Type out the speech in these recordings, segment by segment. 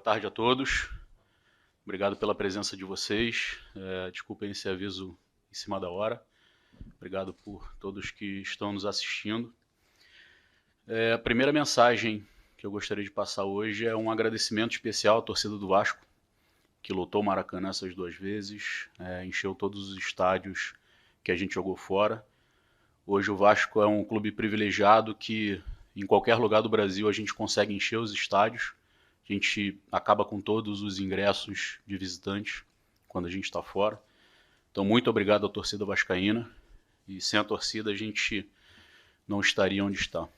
tarde a todos. Obrigado pela presença de vocês. Desculpem esse aviso em cima da hora. Obrigado por todos que estão nos assistindo. A primeira mensagem que eu gostaria de passar hoje é um agradecimento especial à torcida do Vasco, que lotou o Maracanã essas 2 vezes, encheu todos os estádios que a gente jogou fora. Hoje o Vasco é um clube privilegiado que em qualquer lugar do Brasil a gente consegue encher os estádios. A gente acaba com todos os ingressos de visitantes quando a gente está fora. Então, muito obrigado à torcida vascaína. E sem a torcida a gente não estaria onde está.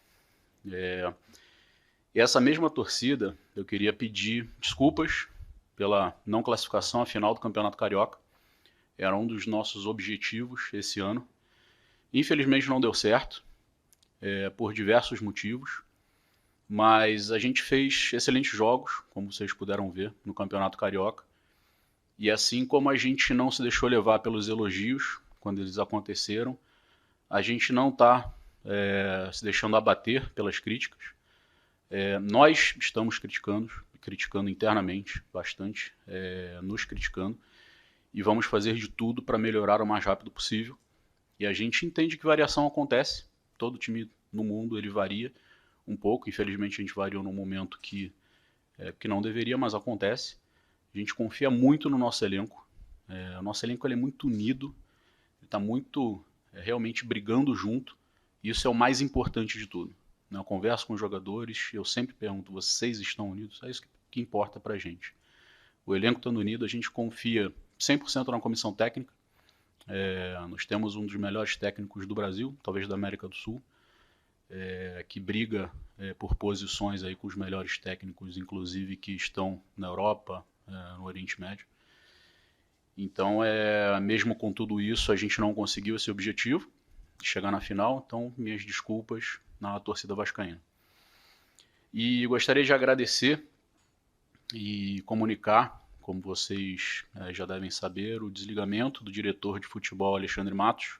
E essa mesma torcida, eu queria pedir desculpas pela não classificação à final do Campeonato Carioca. Era um dos nossos objetivos esse ano. Infelizmente não deu certo, por diversos motivos. Mas a gente fez excelentes jogos, como vocês puderam ver, no Campeonato Carioca. E assim como a gente não se deixou levar pelos elogios, quando eles aconteceram, a gente não está se deixando abater pelas críticas. Nós estamos criticando internamente bastante, nos criticando, e vamos fazer de tudo para melhorar o mais rápido possível. E a gente entende que variação acontece, todo time no mundo ele varia um pouco, infelizmente a gente variou num momento que não deveria, mas acontece. A gente confia muito no nosso elenco. O nosso elenco ele é muito unido, ele está muito realmente brigando junto. E isso é o mais importante de tudo. Eu converso com os jogadores, eu sempre pergunto, vocês estão unidos? É isso que importa pra gente. O elenco estando unido, a gente confia 100% na comissão técnica. Nós temos um dos melhores técnicos do Brasil, talvez da América do Sul, que briga por posições aí com os melhores técnicos, inclusive que estão na Europa, no Oriente Médio. Então, mesmo com tudo isso, a gente não conseguiu esse objetivo de chegar na final, então minhas desculpas na torcida vascaína. E gostaria de agradecer e comunicar, como vocês já devem saber, o desligamento do diretor de futebol Alexandre Matos,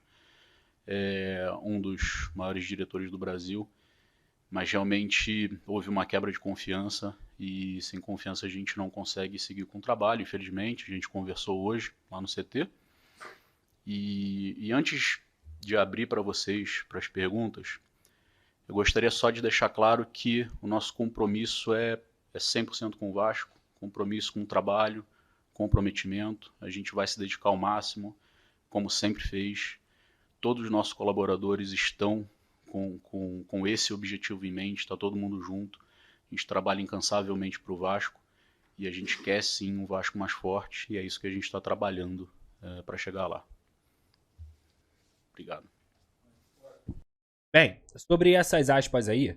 um dos maiores diretores do Brasil, mas realmente houve uma quebra de confiança e sem confiança a gente não consegue seguir com o trabalho, infelizmente. A gente conversou hoje lá no CT e antes de abrir para vocês, para as perguntas, eu gostaria só de deixar claro que o nosso compromisso é 100% com o Vasco, compromisso com o trabalho, comprometimento, a gente vai se dedicar ao máximo, como sempre fez. Todos os nossos colaboradores estão com esse objetivo em mente, está todo mundo junto, a gente trabalha incansavelmente para o Vasco e a gente quer sim um Vasco mais forte e é isso que a gente está trabalhando para chegar lá. Obrigado. Bem, sobre essas aspas aí,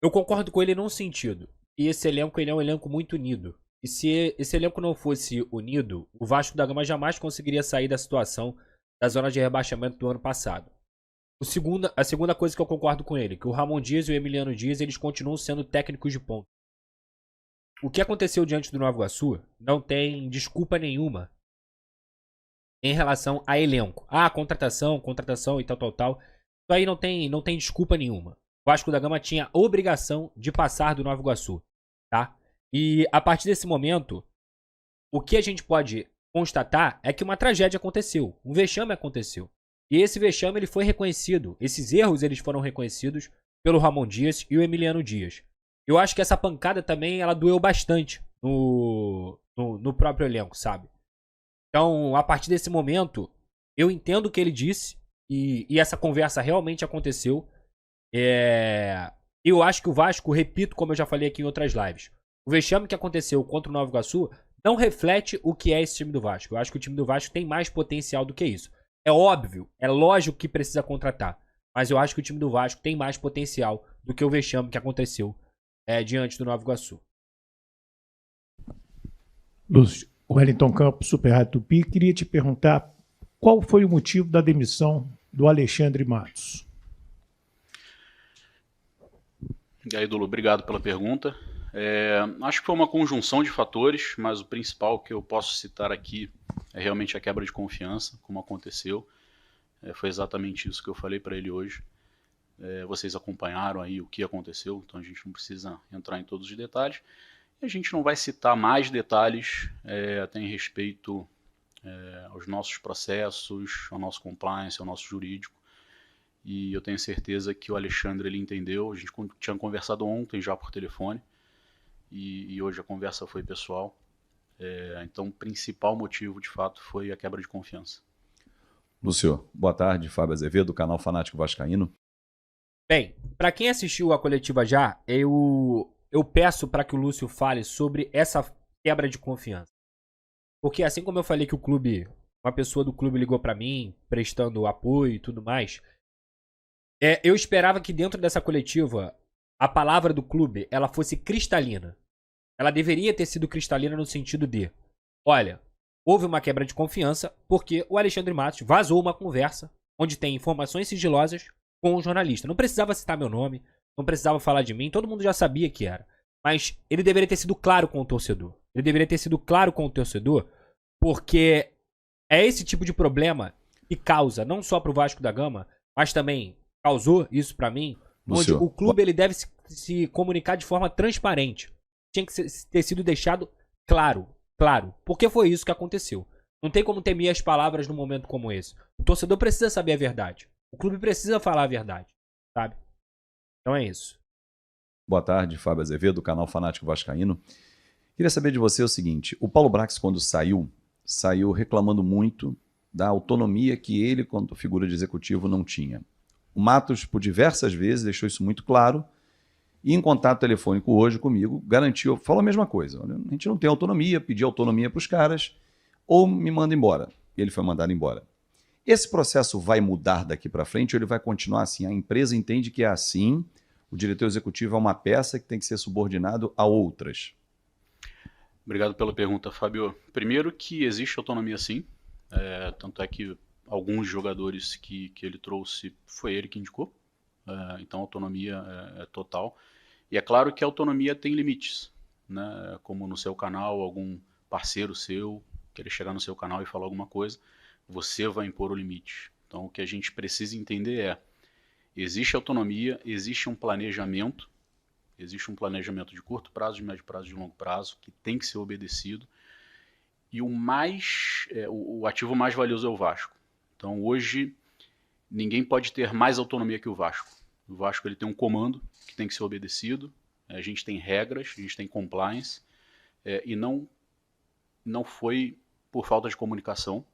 eu concordo com ele num sentido. E esse elenco ele é um elenco muito unido. E se esse elenco não fosse unido, o Vasco da Gama jamais conseguiria sair da situação da zona de rebaixamento do ano passado. A segunda coisa que eu concordo com ele, que o Ramon Dias e o Emiliano Dias eles continuam sendo técnicos de ponta. O que aconteceu diante do Nova Iguaçu não tem desculpa nenhuma em relação a elenco. Contratação e tal. Isso aí não tem desculpa nenhuma. O Vasco da Gama tinha obrigação de passar do Nova Iguaçu, tá? E a partir desse momento, o que a gente pode constatar é que uma tragédia aconteceu, um vexame aconteceu. E esse vexame ele foi reconhecido, esses erros eles foram reconhecidos pelo Ramon Dias e o Emiliano Dias. Eu acho que essa pancada também ela doeu bastante no próprio elenco, sabe? Então, a partir desse momento, eu entendo o que ele disse e essa conversa realmente aconteceu. Eu acho que o Vasco, repito, como eu já falei aqui em outras lives, o vexame que aconteceu contra o Nova Iguaçu não reflete o que é esse time do Vasco. Eu acho que o time do Vasco tem mais potencial do que isso. É óbvio, é lógico que precisa contratar, mas eu acho que o time do Vasco tem mais potencial do que o vexame que aconteceu diante do Nova Iguaçu. Lúcio, Wellington Campos, Super Rádio Tupi, queria te perguntar qual foi o motivo da demissão do Alexandre Matos? E aí, Dulu, obrigado pela pergunta. Acho que foi uma conjunção de fatores, mas o principal que eu posso citar aqui é realmente a quebra de confiança, como aconteceu. Foi exatamente isso que eu falei para ele hoje. Vocês acompanharam aí o que aconteceu, então a gente não precisa entrar em todos os detalhes. A gente não vai citar mais detalhes até em respeito aos nossos processos, ao nosso compliance, ao nosso jurídico. E eu tenho certeza que o Alexandre ele entendeu. A gente tinha conversado ontem já por telefone e hoje a conversa foi pessoal. Então o principal motivo de fato foi a quebra de confiança. Lúcio, boa tarde. Fábio Azevedo, do canal Fanático Vascaíno. Bem, para quem assistiu a coletiva já, eu peço para que o Lúcio fale sobre essa quebra de confiança. Porque assim como eu falei que o clube, uma pessoa do clube ligou para mim, prestando apoio e tudo mais, eu esperava que dentro dessa coletiva, a palavra do clube, ela fosse cristalina. Ela deveria ter sido cristalina no sentido de, olha, houve uma quebra de confiança porque o Alexandre Matos vazou uma conversa onde tem informações sigilosas com o jornalista. Não precisava citar meu nome, não precisava falar de mim, todo mundo já sabia que era. Mas ele deveria ter sido claro com o torcedor. Ele deveria ter sido claro com o torcedor porque é esse tipo de problema que causa, não só pro Vasco da Gama, mas também causou isso pra mim, onde o clube ele deve se comunicar de forma transparente. Tinha que ter sido deixado claro. Porque foi isso que aconteceu. Não tem como temer as palavras num momento como esse. O torcedor precisa saber a verdade. O clube precisa falar a verdade, sabe? Então é isso. Boa tarde, Fábio Azevedo, do canal Fanático Vascaíno. Queria saber de você o seguinte, o Paulo Brax, quando saiu reclamando muito da autonomia que ele, quanto figura de executivo, não tinha. O Matos, por diversas vezes, deixou isso muito claro e em contato telefônico hoje comigo, garantiu, falou a mesma coisa. Olha, a gente não tem autonomia, pedi autonomia para os caras, ou me manda embora. E ele foi mandado embora. Esse processo vai mudar daqui para frente ou ele vai continuar assim? A empresa entende que é assim, o diretor executivo é uma peça que tem que ser subordinado a outras. Obrigado pela pergunta, Fábio. Primeiro que existe autonomia sim, tanto é que alguns jogadores que ele trouxe foi ele que indicou, então a autonomia é total. E é claro que a autonomia tem limites, né? Como no seu canal, algum parceiro seu querer chegar no seu canal e falar alguma coisa, você vai impor o limite. Então o que a gente precisa entender existe autonomia, existe um planejamento de curto prazo, de médio prazo e de longo prazo que tem que ser obedecido. E o ativo mais valioso é o Vasco. Então hoje ninguém pode ter mais autonomia que o Vasco. O Vasco ele tem um comando que tem que ser obedecido, a gente tem regras, a gente tem compliance, e não foi por falta de comunicação,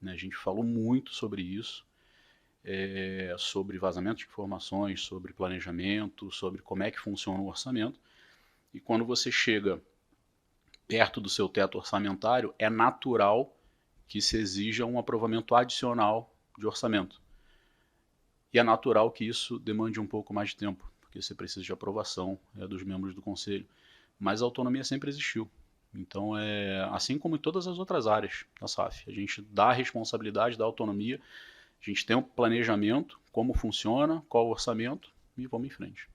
né? A gente falou muito sobre isso, sobre vazamento de informações, sobre planejamento, sobre como é que funciona o orçamento. E quando você chega perto do seu teto orçamentário, é natural que se exija um aprovamento adicional de orçamento. E é natural que isso demande um pouco mais de tempo, porque você precisa de aprovação dos membros do conselho. Mas a autonomia sempre existiu. Então, assim como em todas as outras áreas da SAF, a gente dá a responsabilidade da autonomia, a gente tem um planejamento, como funciona, qual o orçamento, e vamos em frente.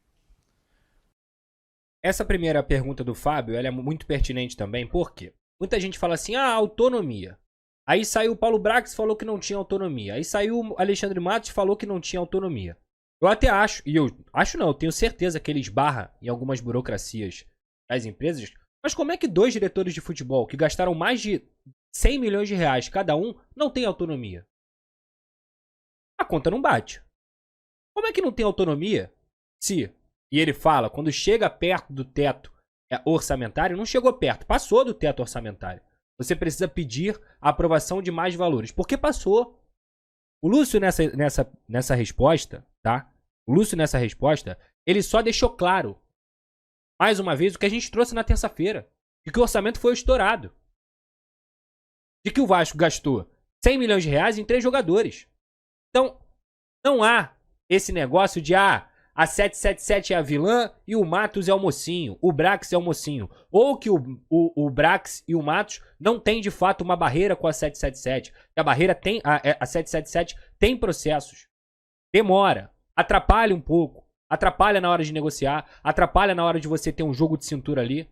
Essa primeira pergunta do Fábio, ela é muito pertinente também, porque muita gente fala assim, autonomia. Aí saiu o Paulo Brax e falou que não tinha autonomia. Aí saiu o Alexandre Matos e falou que não tinha autonomia. Eu até acho, eu tenho certeza que ele esbarra em algumas burocracias das empresas, mas como é que 2 diretores de futebol que gastaram mais de 100 milhões de reais cada um não tem autonomia? A conta não bate. Como é que não tem autonomia se, e ele fala, quando chega perto do teto orçamentário, não chegou perto, passou do teto orçamentário. Você precisa pedir a aprovação de mais valores. Porque passou. O Lúcio nessa resposta, tá? O Lúcio nessa resposta, ele só deixou claro, mais uma vez, o que a gente trouxe na terça-feira. De que o orçamento foi estourado. De que o Vasco gastou 100 milhões de reais em 3 jogadores. Então, não há esse negócio de a 777 é a vilã e o Matos é o mocinho. O Brax é o mocinho. Ou que o Brax e o Matos não têm de fato uma barreira com a 777. A barreira tem. A 777 tem processos. Demora. Atrapalha um pouco. Atrapalha na hora de negociar. Atrapalha na hora de você ter um jogo de cintura ali.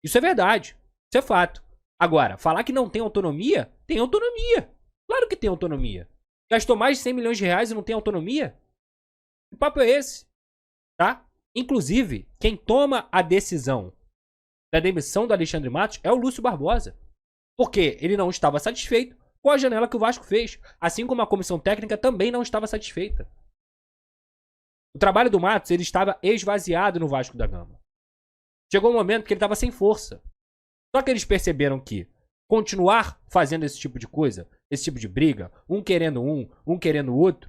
Isso é verdade. Isso é fato. Agora, falar que não tem autonomia? Tem autonomia. Claro que tem autonomia. Gastou mais de 100 milhões de reais e não tem autonomia? Que papo é esse? Tá? Inclusive, quem toma a decisão da demissão do Alexandre Matos é o Lúcio Barbosa. Porque ele não estava satisfeito com a janela que o Vasco fez. Assim como a comissão técnica também não estava satisfeita. O trabalho do Matos, ele estava esvaziado no Vasco da Gama. Chegou um momento que ele estava sem força. Só que eles perceberam que continuar fazendo esse tipo de coisa, esse tipo de briga, um querendo o outro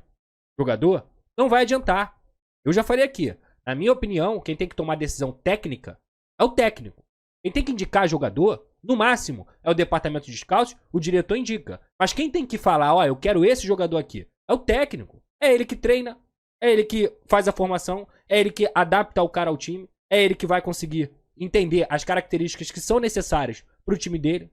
jogador, não vai adiantar. Eu já falei aqui, na minha opinião, quem tem que tomar decisão técnica é o técnico. Quem tem que indicar jogador, no máximo, é o departamento de scouts, o diretor indica. Mas quem tem que falar, ó, eu quero esse jogador aqui, é o técnico. É ele que treina, é ele que faz a formação, é ele que adapta o cara ao time, é ele que vai conseguir entender as características que são necessárias pro time dele.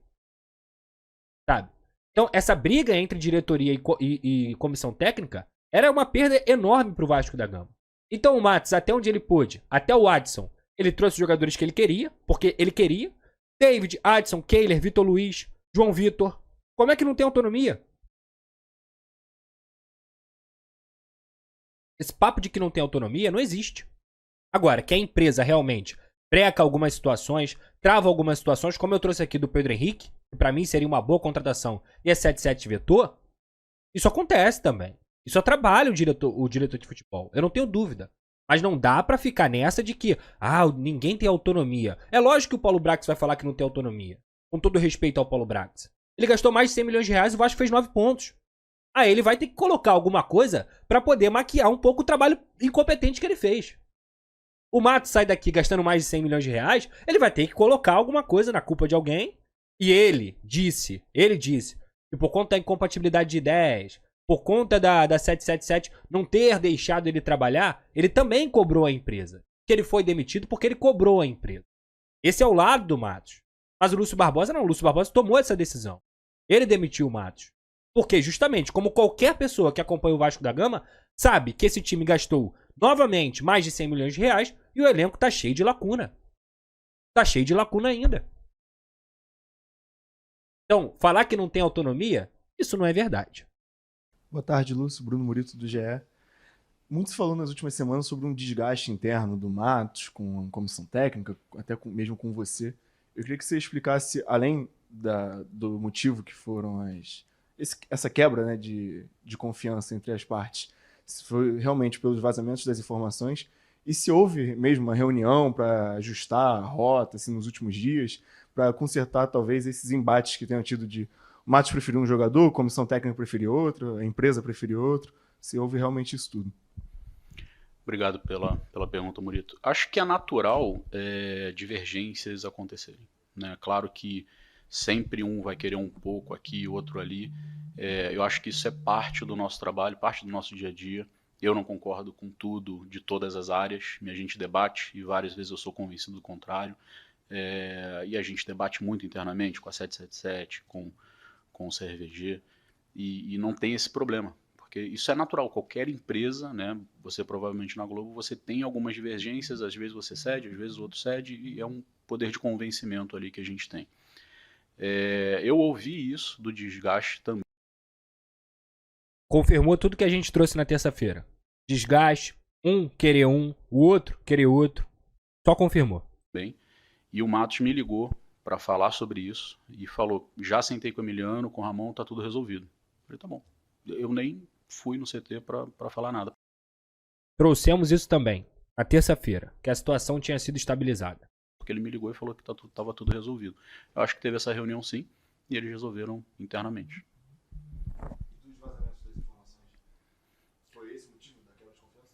Sabe? Então, essa briga entre diretoria e comissão técnica era uma perda enorme pro Vasco da Gama. Então o Matos, até onde ele pôde, até o Adson, ele trouxe os jogadores que ele queria, porque ele queria. David, Adson, Kehler, Vitor Luiz, João Vitor. Como é que não tem autonomia? Esse papo de que não tem autonomia não existe. Agora, que a empresa realmente breca algumas situações, trava algumas situações, como eu trouxe aqui do Pedro Henrique, que pra mim seria uma boa contratação, e a 77 vetou, isso acontece também. Isso atrapalha o diretor de futebol. Eu não tenho dúvida. Mas não dá pra ficar nessa de que, ninguém tem autonomia. É lógico que o Paulo Brax vai falar que não tem autonomia. Com todo respeito ao Paulo Brax. Ele gastou mais de 100 milhões de reais e o Vasco fez 9 pontos. Aí ele vai ter que colocar alguma coisa pra poder maquiar um pouco o trabalho incompetente que ele fez. O Matos sai daqui gastando mais de 100 milhões de reais, ele vai ter que colocar alguma coisa na culpa de alguém. E ele disse que por conta da incompatibilidade de ideias, por conta da 777 não ter deixado ele trabalhar, ele também cobrou a empresa. Que ele foi demitido porque ele cobrou a empresa. Esse é o lado do Matos. Mas o Lúcio Barbosa não. O Lúcio Barbosa tomou essa decisão. Ele demitiu o Matos. Porque justamente, como qualquer pessoa que acompanha o Vasco da Gama, sabe que esse time gastou novamente mais de 100 milhões de reais e o elenco tá cheio de lacuna. Tá cheio de lacuna ainda. Então, falar que não tem autonomia, isso não é verdade. Boa tarde, Lúcio. Bruno Murito, do GE. Muito se falou nas últimas semanas sobre um desgaste interno do Matos com a comissão técnica, até mesmo com você. Eu queria que você explicasse, além do motivo que foram essa quebra, né, de confiança entre as partes, se foi realmente pelos vazamentos das informações e se houve mesmo uma reunião para ajustar a rota assim, nos últimos dias, para consertar talvez esses embates que tenham tido de o Matos preferiu um jogador, a comissão técnica preferiu outro, a empresa preferiu outro, se houve realmente isso tudo. Obrigado pela pergunta, Murito. Acho que é natural divergências acontecerem, né? Claro que sempre um vai querer um pouco aqui, outro ali. Eu acho que isso é parte do nosso trabalho, parte do nosso dia a dia. Eu não concordo com tudo de todas as áreas, a gente debate e várias vezes eu sou convencido do contrário. E a gente debate muito internamente com a 777, com o CRVG, e não tem esse problema, porque isso é natural, qualquer empresa, né, você provavelmente na Globo, você tem algumas divergências, às vezes você cede, às vezes o outro cede, e é um poder de convencimento ali que a gente tem. Eu ouvi isso do desgaste também. Confirmou tudo que a gente trouxe na terça-feira. Desgaste, um querer um, o outro querer outro, só confirmou. Bem, e o Matos me ligou para falar sobre isso e falou, já sentei com o Emiliano, com o Ramon, tá tudo resolvido. Eu falei, tá bom. Eu nem fui no CT para falar nada. Trouxemos isso também, na terça-feira, que a situação tinha sido estabilizada. Porque ele me ligou e falou que tava tudo resolvido. Eu acho que teve essa reunião sim, e eles resolveram internamente. E dos vazamentos das informações, foi esse o motivo da quebra de confiança?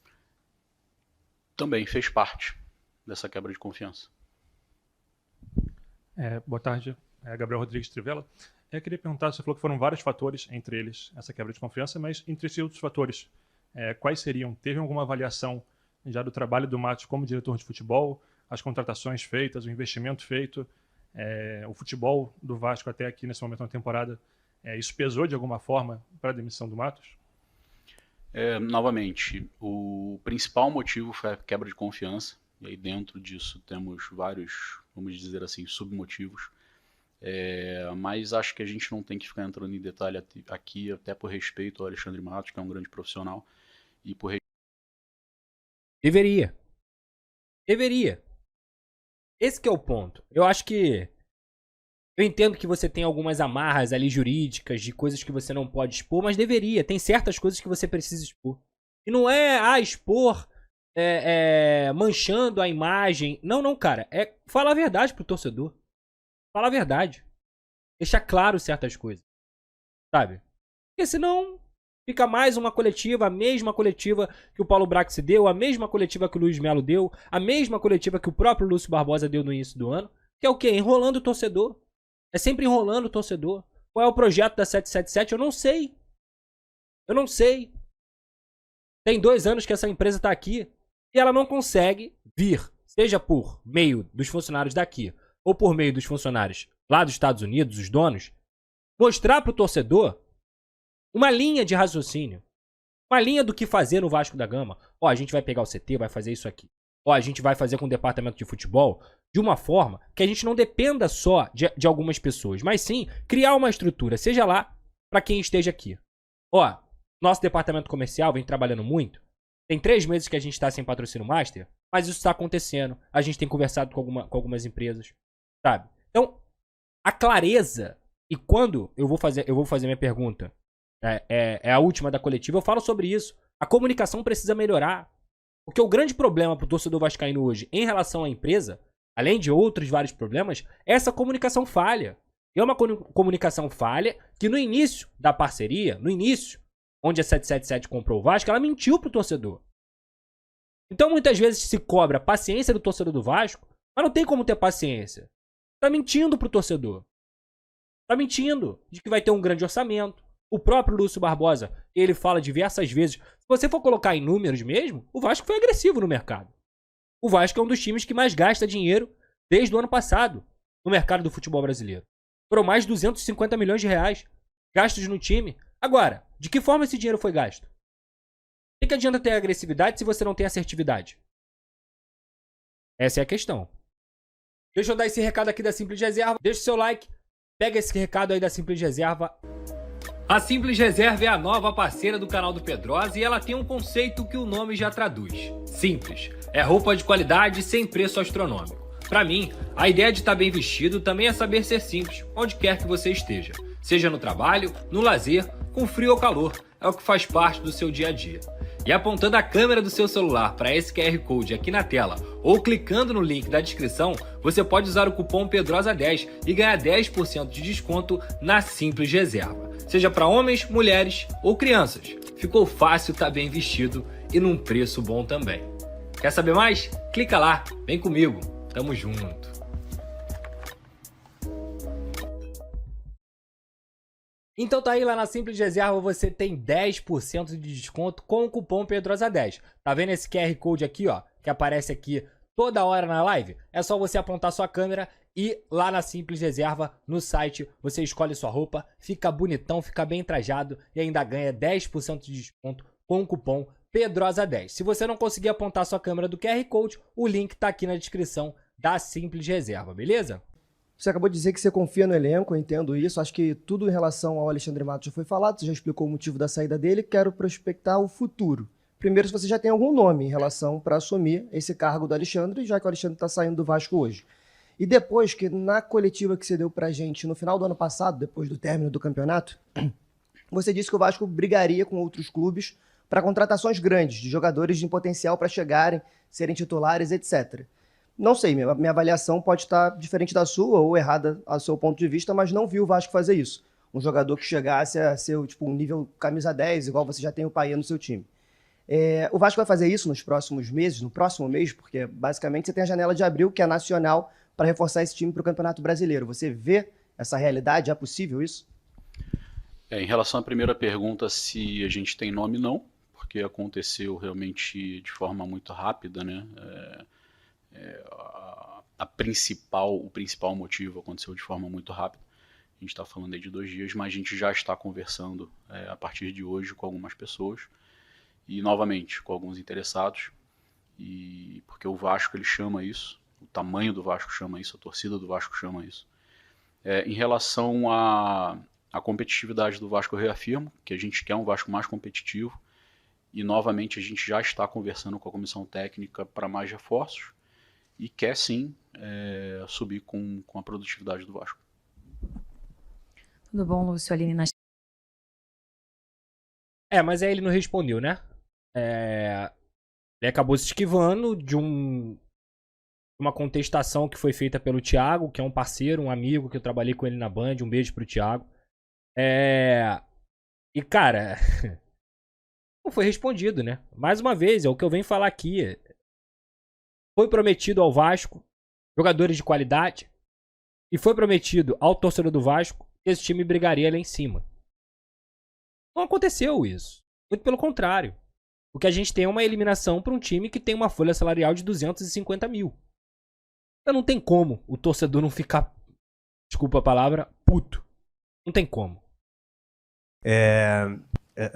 Também fez parte dessa quebra de confiança. Boa tarde, Gabriel Rodrigues Trivela. Eu queria perguntar, você falou que foram vários fatores, entre eles essa quebra de confiança, mas entre esses outros fatores, quais seriam? Teve alguma avaliação já do trabalho do Matos como diretor de futebol, as contratações feitas, o investimento feito, o futebol do Vasco até aqui nesse momento da temporada, isso pesou de alguma forma para a demissão do Matos? Novamente, o principal motivo foi a quebra de confiança, e aí dentro disso temos vários, vamos dizer assim, submotivos. Mas acho que a gente não tem que ficar entrando em detalhe aqui, até por respeito ao Alexandre Matos, que é um grande profissional, e por Deveria. Esse que é o ponto. Eu acho que... Eu entendo que você tem algumas amarras ali jurídicas de coisas que você não pode expor, mas deveria. Tem certas coisas que você precisa expor. E não é, expor manchando a imagem. Não, não, cara. É falar a verdade pro torcedor. Falar a verdade. Deixar claro certas coisas. Sabe? Porque senão fica mais uma coletiva, a mesma coletiva que o Paulo Brax deu, a mesma coletiva que o Luiz Melo deu, a mesma coletiva que o próprio Lúcio Barbosa deu no início do ano. Que é o quê? Enrolando o torcedor. É sempre enrolando o torcedor. Qual é o projeto da 777? Eu não sei. Eu não sei. Tem 2 anos que essa empresa tá aqui e ela não consegue vir, seja por meio dos funcionários daqui ou por meio dos funcionários lá dos Estados Unidos, os donos, mostrar pro torcedor uma linha de raciocínio. Uma linha do que fazer no Vasco da Gama. Ó, a gente vai pegar o CT, vai fazer isso aqui. Ó, a gente vai fazer com o departamento de futebol de uma forma que a gente não dependa só de algumas pessoas, mas sim criar uma estrutura, seja lá para quem esteja aqui. Ó, nosso departamento comercial vem trabalhando muito. Tem 3 meses que a gente está sem patrocínio master, mas isso está acontecendo. A gente tem conversado com algumas empresas, sabe? Então, a clareza, e quando eu vou fazer minha pergunta, é a última da coletiva, eu falo sobre isso. A comunicação precisa melhorar. Porque o grande problema pro torcedor vascaíno hoje em relação à empresa, além de outros vários problemas, é essa comunicação falha. E é uma comunicação falha que no início da parceria, no início, onde a 777 comprou o Vasco, ela mentiu pro torcedor. Então muitas vezes se cobra a paciência do torcedor do Vasco, mas não tem como ter paciência. Tá mentindo pro torcedor. Tá mentindo de que vai ter um grande orçamento. O próprio Lúcio Barbosa, ele fala diversas vezes. Se você for colocar em números mesmo, o Vasco foi agressivo no mercado. O Vasco é um dos times que mais gasta dinheiro desde o ano passado no mercado do futebol brasileiro. Foram mais de 250 milhões de reais gastos no time. Agora, de que forma esse dinheiro foi gasto? O que adianta ter agressividade se você não tem assertividade? Essa é a questão. Deixa eu dar esse recado aqui da Simples Reserva. Deixa o seu like. Pega esse recado aí da Simples Reserva. A Simples Reserva é a nova parceira do canal do Pedrosa e ela tem um conceito que o nome já traduz. Simples. É roupa de qualidade sem preço astronômico. Pra mim, a ideia de estar bem vestido também é saber ser simples, onde quer que você esteja. Seja no trabalho, no lazer, com frio ou calor. É o que faz parte do seu dia a dia. E apontando a câmera do seu celular para esse QR Code aqui na tela ou clicando no link da descrição, você pode usar o cupom PEDROSA10 e ganhar 10% de desconto na Simples Reserva. Seja para homens, mulheres ou crianças. Ficou fácil estar bem vestido e num preço bom também. Quer saber mais? Clica lá, vem comigo. Tamo junto. Então tá aí, lá na Simples Reserva você tem 10% de desconto com o cupom PEDROSA10. Tá vendo esse QR Code aqui, ó, que aparece aqui toda hora na live? É só você apontar sua câmera e lá na Simples Reserva, no site, você escolhe sua roupa, fica bonitão, fica bem trajado e ainda ganha 10% de desconto com o cupom PEDROSA10. Se você não conseguir apontar sua câmera do QR Code, o link tá aqui na descrição da Simples Reserva, beleza? Você acabou de dizer que você confia no elenco, eu entendo isso. Acho que tudo em relação ao Alexandre Matos já foi falado, você já explicou o motivo da saída dele. Quero prospectar o futuro. Primeiro, se você já tem algum nome em relação para assumir esse cargo do Alexandre, já que o Alexandre está saindo do Vasco hoje. E depois, que na coletiva que você deu pra gente no final do ano passado, depois do término do campeonato, você disse que o Vasco brigaria com outros clubes para contratações grandes, de jogadores de potencial para chegarem, serem titulares, etc. Não sei, minha avaliação pode estar diferente da sua ou errada ao seu ponto de vista, mas não vi o Vasco fazer isso. Um jogador que chegasse a ser um nível camisa 10, igual você já tem o Paê no seu time. O Vasco vai fazer isso nos próximos meses, no próximo mês, porque basicamente você tem a janela de abril, que é nacional, para reforçar esse time para o Campeonato Brasileiro. Você vê essa realidade? É possível isso? Em relação à primeira pergunta, se a gente tem nome, não, porque aconteceu realmente de forma muito rápida, né? O principal motivo aconteceu de forma muito rápida. A gente está falando aí de 2 dias, mas a gente já está conversando a partir de hoje com algumas pessoas e novamente com alguns interessados, e porque o Vasco ele chama isso, o tamanho do Vasco chama isso, a torcida do Vasco chama isso. Em relação à competitividade do Vasco, eu reafirmo que a gente quer um Vasco mais competitivo e novamente a gente já está conversando com a comissão técnica para mais reforços. e quer sim subir com a produtividade do Vasco. Tudo bom, Lúcio? Aline nas... Mas aí ele não respondeu, né? Ele acabou se esquivando de uma contestação que foi feita pelo Thiago, que é um parceiro, um amigo, que eu trabalhei com ele na Band. Um beijo pro Thiago. E, cara, não foi respondido, né? Mais uma vez, é o que eu venho falar aqui. Foi prometido ao Vasco jogadores de qualidade e foi prometido ao torcedor do Vasco que esse time brigaria lá em cima. Não aconteceu isso. Muito pelo contrário. O que a gente tem é uma eliminação para um time que tem uma folha salarial de 250 mil. Então não tem como o torcedor não ficar, desculpa a palavra, puto. Não tem como.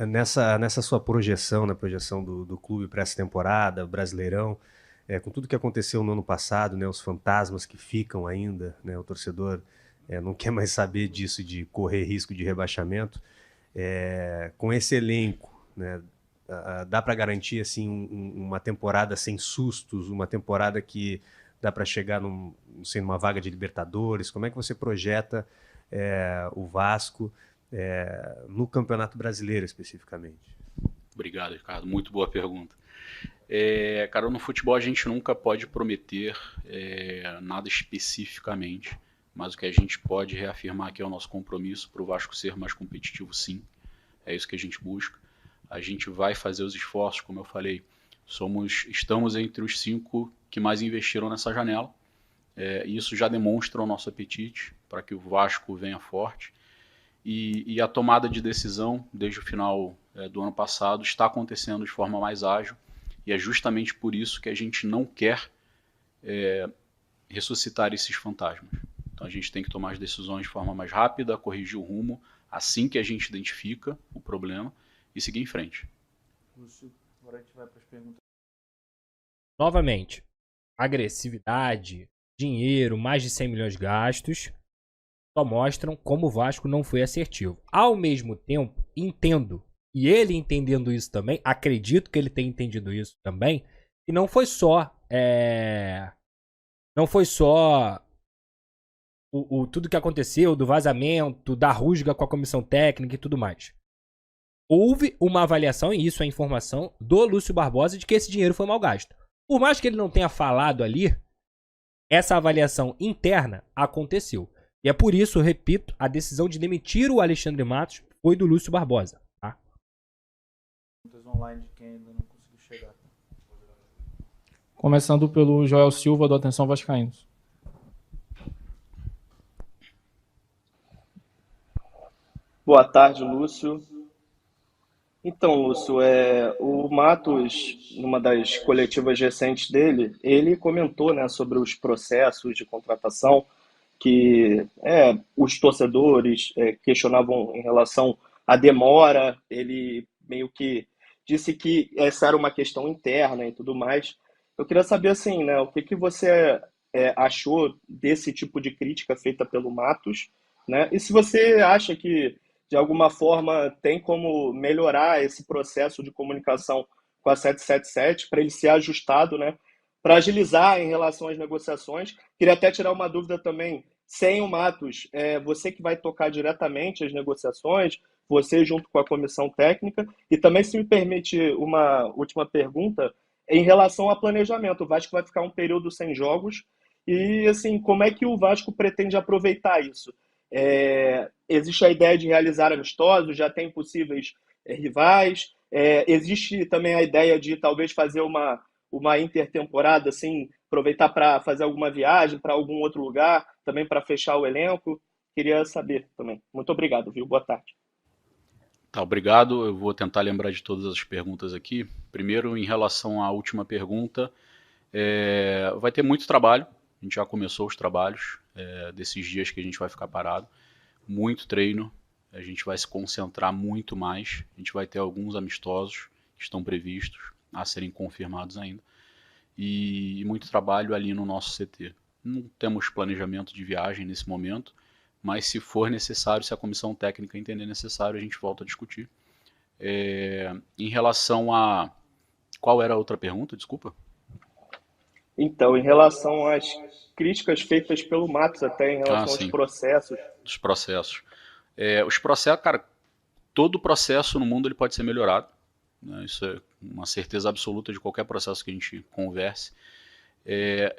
Nessa sua projeção, na projeção do clube para essa temporada, o Brasileirão, com tudo que aconteceu no ano passado, né, os fantasmas que ficam ainda, né, o torcedor não quer mais saber disso, de correr risco de rebaixamento, com esse elenco, né, dá para garantir assim, uma temporada sem sustos, uma temporada que dá para chegar numa vaga de Libertadores? Como é que você projeta o Vasco no Campeonato Brasileiro especificamente? Obrigado, Ricardo. Muito boa pergunta. Cara, no futebol a gente nunca pode prometer nada especificamente, mas o que a gente pode reafirmar aqui é o nosso compromisso para o Vasco ser mais competitivo, sim. É isso que a gente busca. A gente vai fazer os esforços, como eu falei, estamos entre os 5 que mais investiram nessa janela. Isso já demonstra o nosso apetite para que o Vasco venha forte. E a tomada de decisão, desde o final do ano passado, está acontecendo de forma mais ágil. E é justamente por isso que a gente não quer ressuscitar esses fantasmas. Então a gente tem que tomar as decisões de forma mais rápida, corrigir o rumo assim que a gente identifica o problema e seguir em frente. Lúcio, agora a gente vai para as perguntas. Novamente, agressividade, dinheiro, mais de 100 milhões de gastos, só mostram como o Vasco não foi assertivo. Ao mesmo tempo, entendo, e ele entendendo isso também, acredito que ele tenha entendido isso também, e não foi só tudo que aconteceu, do vazamento, da rusga com a comissão técnica e tudo mais. Houve uma avaliação, e isso é informação, do Lúcio Barbosa de que esse dinheiro foi mal gasto. Por mais que ele não tenha falado ali, essa avaliação interna aconteceu. E é por isso, eu repito, a decisão de demitir o Alexandre Matos foi do Lúcio Barbosa. Tá? Perguntas online de quem ainda não conseguiu chegar. Começando pelo Joel Silva, do Atenção Vascaínos. Boa tarde, Lúcio. Então, Lúcio, o Matos, numa das coletivas recentes dele, ele comentou, né, sobre os processos de contratação que os torcedores questionavam em relação à demora. Ele meio que disse que essa era uma questão interna e tudo mais. Eu queria saber, assim, né, o que você achou desse tipo de crítica feita pelo Matos, né? E se você acha que de alguma forma tem como melhorar esse processo de comunicação com a 777 para ele ser ajustado, né, para agilizar em relação às negociações. Queria até tirar uma dúvida também, sem o Matos, você que vai tocar diretamente as negociações, você junto com a comissão técnica, e também, se me permite uma última pergunta, em relação ao planejamento. O Vasco vai ficar um período sem jogos, e assim, como é que o Vasco pretende aproveitar isso? Existe a ideia de realizar amistosos, já tem possíveis rivais, existe também a ideia de talvez fazer uma intertemporada, assim, aproveitar para fazer alguma viagem para algum outro lugar, também para fechar o elenco. Queria saber também. Muito obrigado, viu? Boa tarde. Tá, obrigado. Eu vou tentar lembrar de todas as perguntas aqui. Primeiro, em relação à última pergunta, vai ter muito trabalho. A gente já começou os trabalhos desses dias que a gente vai ficar parado. Muito treino, a gente vai se concentrar muito mais. A gente vai ter alguns amistosos que estão previstos a serem confirmados ainda. E muito trabalho ali no nosso CT. Não temos planejamento de viagem nesse momento, mas se for necessário, se a comissão técnica entender necessário, a gente volta a discutir. Em relação a... Qual era a outra pergunta? Desculpa. Então, em relação às críticas feitas pelo Matos, até em relação aos Sim, processos, dos processos. Os processos, cara, todo processo no mundo ele pode ser melhorado, né? Isso é uma certeza absoluta de qualquer processo que a gente converse.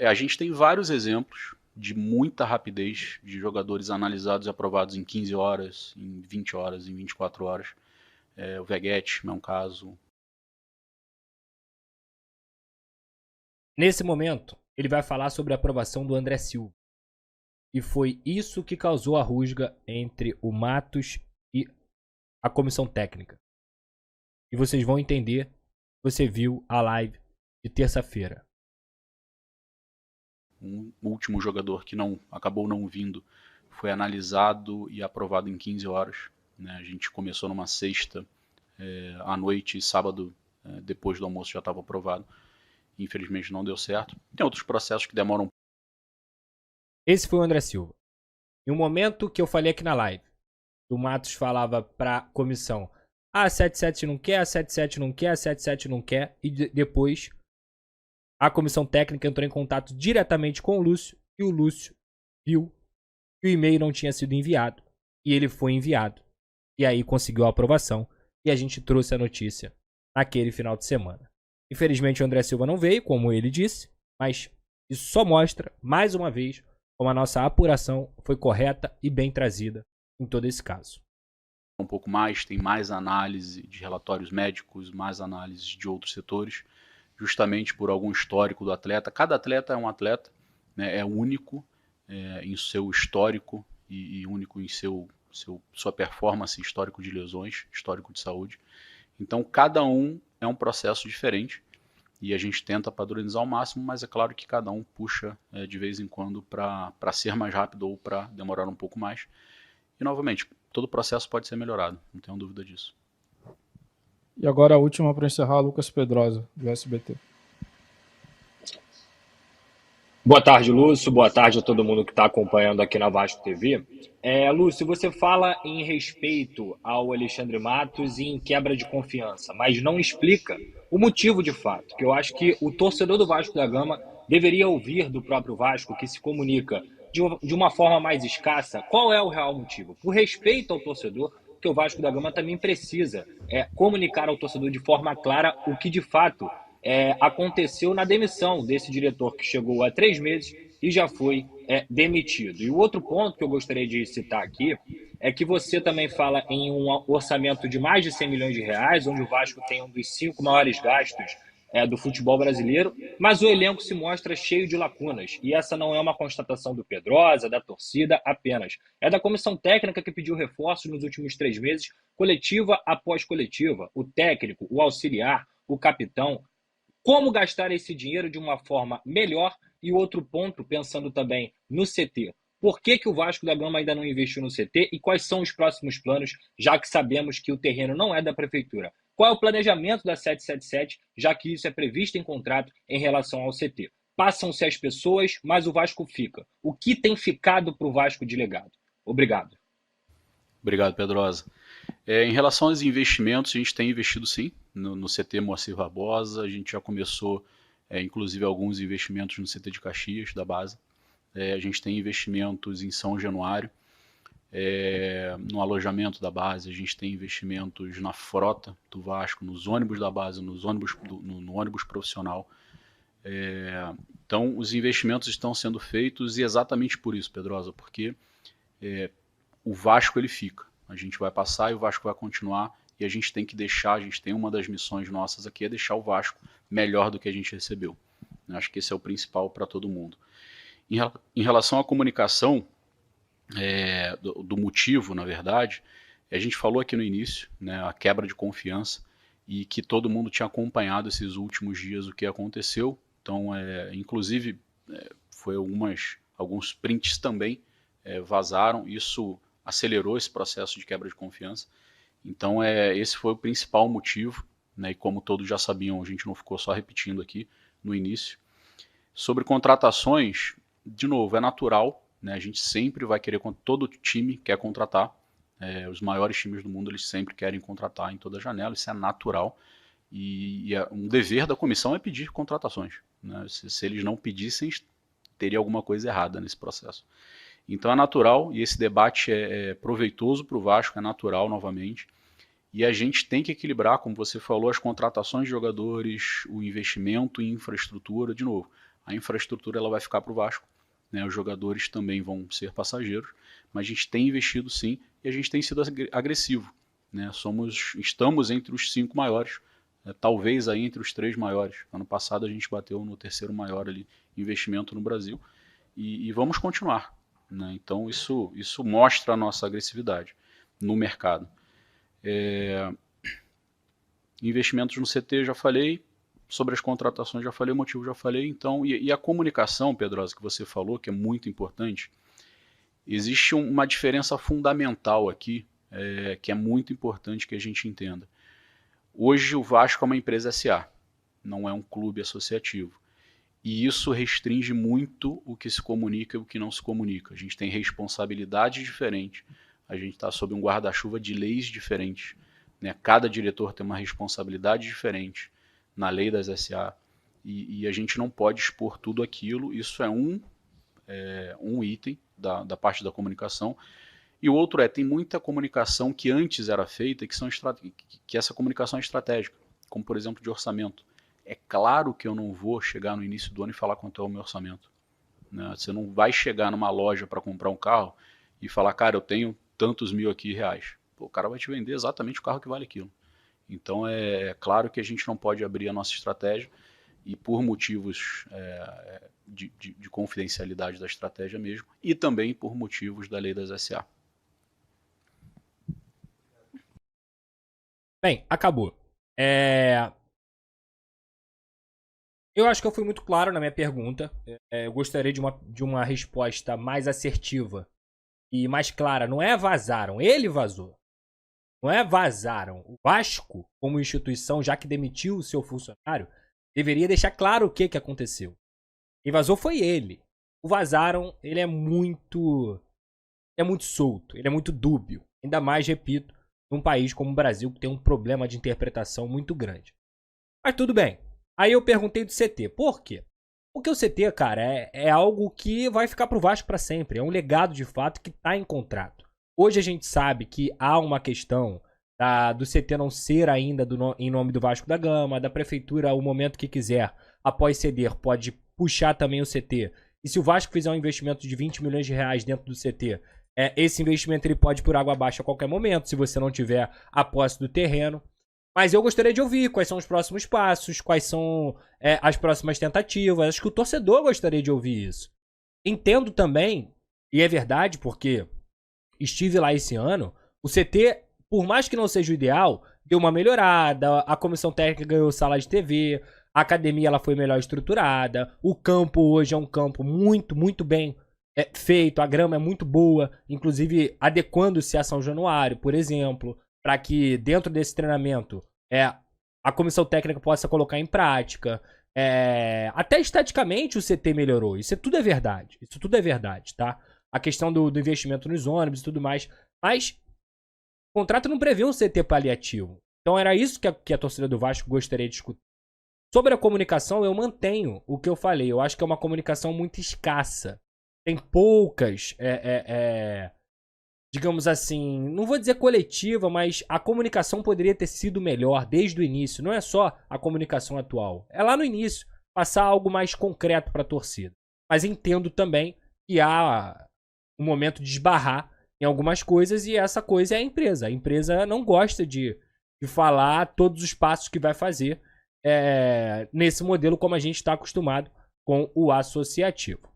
A gente tem vários exemplos de muita rapidez de jogadores analisados e aprovados em 15 horas, em 20 horas, em 24 horas. O Veguete é um caso. Nesse momento, ele vai falar sobre a aprovação do André Silva. E foi isso que causou a rusga entre o Matos e a comissão técnica. E vocês vão entender, você viu a live de terça-feira. Um último jogador que acabou não vindo foi analisado e aprovado em 15 horas. Né? A gente começou numa sexta à noite e sábado, depois do almoço, já estava aprovado. Infelizmente não deu certo. Tem outros processos que demoram. Esse foi o André Silva. Em um momento que eu falei aqui na live, o Matos falava para a comissão: a 77 não quer, a 77 não quer, a 77 não quer. E depois a comissão técnica entrou em contato diretamente com o Lúcio. E o Lúcio viu que o e-mail não tinha sido enviado. E ele foi enviado. E aí conseguiu a aprovação. E a gente trouxe a notícia naquele final de semana. Infelizmente o André Silva não veio, como ele disse. Mas isso só mostra, mais uma vez, como a nossa apuração foi correta e bem trazida em todo esse caso. Um pouco mais, tem mais análise de relatórios médicos, mais análise de outros setores, justamente por algum histórico do atleta. Cada atleta é um atleta, né? É único em seu histórico e único em sua performance, histórico de lesões, histórico de saúde. Então, cada um é um processo diferente e a gente tenta padronizar ao máximo, mas é claro que cada um puxa de vez em quando para ser mais rápido ou para demorar um pouco mais. E, novamente, todo processo pode ser melhorado, não tenho dúvida disso. E agora a última para encerrar, Lucas Pedrosa, do SBT. Boa tarde, Lúcio. Boa tarde a todo mundo que está acompanhando aqui na Vasco TV. Lúcio, você fala em respeito ao Alexandre Matos e em quebra de confiança, mas não explica o motivo de fato, que eu acho que o torcedor do Vasco da Gama deveria ouvir do próprio Vasco, que se comunica de uma forma mais escassa, qual é o real motivo. Por respeito ao torcedor, que o Vasco da Gama também precisa comunicar ao torcedor de forma clara o que de fato aconteceu na demissão desse diretor que chegou há 3 meses e já foi demitido. E o outro ponto que eu gostaria de citar aqui é que você também fala em um orçamento de mais de 100 milhões de reais, onde o Vasco tem um dos 5 maiores gastos do futebol brasileiro, mas o elenco se mostra cheio de lacunas. E essa não é uma constatação do Pedrosa, da torcida apenas. É da comissão técnica que pediu reforços nos últimos 3 meses, coletiva após coletiva, o técnico, o auxiliar, o capitão. Como gastar esse dinheiro de uma forma melhor? E outro ponto, pensando também no CT. Por que o Vasco da Gama ainda não investiu no CT e quais são os próximos planos, já que sabemos que o terreno não é da prefeitura? Qual é o planejamento da 777, já que isso é previsto em contrato em relação ao CT? Passam-se as pessoas, mas o Vasco fica. O que tem ficado para o Vasco de legado? Obrigado. Obrigado, Pedrosa. Em relação aos investimentos, a gente tem investido sim no CT Moacir Barbosa. A gente já começou, inclusive, alguns investimentos no CT de Caxias, da base. A gente tem investimentos em São Januário, no alojamento da base. A gente tem investimentos na frota do Vasco, nos ônibus da base, no ônibus profissional. Então, os investimentos estão sendo feitos e exatamente por isso, Pedrosa, porque o Vasco ele fica. A gente vai passar e o Vasco vai continuar e a gente tem que deixar, a gente tem uma das missões nossas aqui, é deixar o Vasco melhor do que a gente recebeu. Acho que esse é o principal para todo mundo. Em relação à comunicação, do motivo, na verdade, a gente falou aqui no início, né, a quebra de confiança e que todo mundo tinha acompanhado esses últimos dias o que aconteceu. Então, inclusive, foi alguns prints também vazaram, isso acelerou esse processo de quebra de confiança. Então, esse foi o principal motivo, né, e como todos já sabiam, a gente não ficou só repetindo aqui no início. Sobre contratações, de novo, é natural, né, a gente sempre vai querer, todo time quer contratar, os maiores times do mundo eles sempre querem contratar em toda janela, isso é natural, e um dever da comissão é pedir contratações. né? Se eles não pedissem, teria alguma coisa errada nesse processo. Então é natural, e esse debate é proveitoso para o Vasco, é natural novamente. E a gente tem que equilibrar, como você falou, as contratações de jogadores, o investimento em infraestrutura. De novo, a infraestrutura ela vai ficar para o Vasco, né? Os jogadores também vão ser passageiros, mas a gente tem investido sim, e a gente tem sido agressivo, né? Estamos entre os 5 maiores, talvez aí entre os 3 maiores. Ano passado a gente bateu no 3º maior ali, investimento no Brasil, e vamos continuar, né? Então isso mostra a nossa agressividade no mercado. Investimentos no CT já falei, sobre as contratações já falei, o motivo já falei. Então, e a comunicação, Pedrosa, que você falou, que é muito importante, existe uma diferença fundamental aqui, que é muito importante que a gente entenda. Hoje o Vasco é uma empresa SA, não é um clube associativo. E isso restringe muito o que se comunica e o que não se comunica. A gente tem responsabilidades diferentes, a gente está sob um guarda-chuva de leis diferentes, né? Cada diretor tem uma responsabilidade diferente na lei das SA, e a gente não pode expor tudo aquilo. Isso é um item da parte da comunicação. E o outro tem muita comunicação que antes era feita, que essa comunicação é estratégica, como por exemplo de orçamento. É claro que eu não vou chegar no início do ano e falar quanto é o meu orçamento, né? Você não vai chegar numa loja para comprar um carro e falar, cara, eu tenho tantos mil aqui reais. Pô, o cara vai te vender exatamente o carro que vale aquilo. Então é claro que a gente não pode abrir a nossa estratégia, e por motivos de confidencialidade da estratégia mesmo, e também por motivos da lei das SA. Bem, acabou. Eu acho que eu fui muito claro na minha pergunta. Eu gostaria de uma resposta mais assertiva e mais clara. Não é vazaram, ele vazou. Não é vazaram. O Vasco, como instituição, já que demitiu o seu funcionário, deveria deixar claro o que aconteceu. Quem vazou foi ele. O vazaram, ele é muito solto, ele é muito dúbio. Ainda mais, repito, num país como o Brasil, que tem um problema de interpretação muito grande. Mas tudo bem. Aí eu perguntei do CT. Por quê? Porque o CT, cara, é algo que vai ficar pro Vasco para sempre. É um legado, de fato, que tá em contrato. Hoje a gente sabe que há uma questão do CT não ser ainda em nome do Vasco da Gama, da prefeitura, o momento que quiser, após ceder, pode puxar também o CT. E se o Vasco fizer um investimento de 20 milhões de reais dentro do CT, esse investimento ele pode ir por água abaixo a qualquer momento, se você não tiver a posse do terreno. Mas eu gostaria de ouvir quais são os próximos passos, quais são as próximas tentativas. Acho que o torcedor gostaria de ouvir isso. Entendo também, e é verdade, porque estive lá esse ano, o CT, por mais que não seja o ideal, deu uma melhorada, a comissão técnica ganhou sala de TV, a academia ela foi melhor estruturada, o campo hoje é um campo muito, muito bem feito, a grama é muito boa, inclusive adequando-se a São Januário, por exemplo, para que dentro desse treinamento a comissão técnica possa colocar em prática. Até esteticamente o CT melhorou, isso tudo é verdade, tá? A questão do investimento nos ônibus e tudo mais, mas o contrato não prevê um CT paliativo. Então era isso que a torcida do Vasco gostaria de escutar. Sobre a comunicação, eu mantenho o que eu falei. Eu acho que é uma comunicação muito escassa. Tem poucas, digamos assim, não vou dizer coletiva, mas a comunicação poderia ter sido melhor desde o início. Não é só a comunicação atual. É lá no início, passar algo mais concreto para a torcida. Mas entendo também que há um momento de esbarrar em algumas coisas, e essa coisa é a empresa. A empresa não gosta de falar todos os passos que vai fazer nesse modelo como a gente está acostumado com o associativo.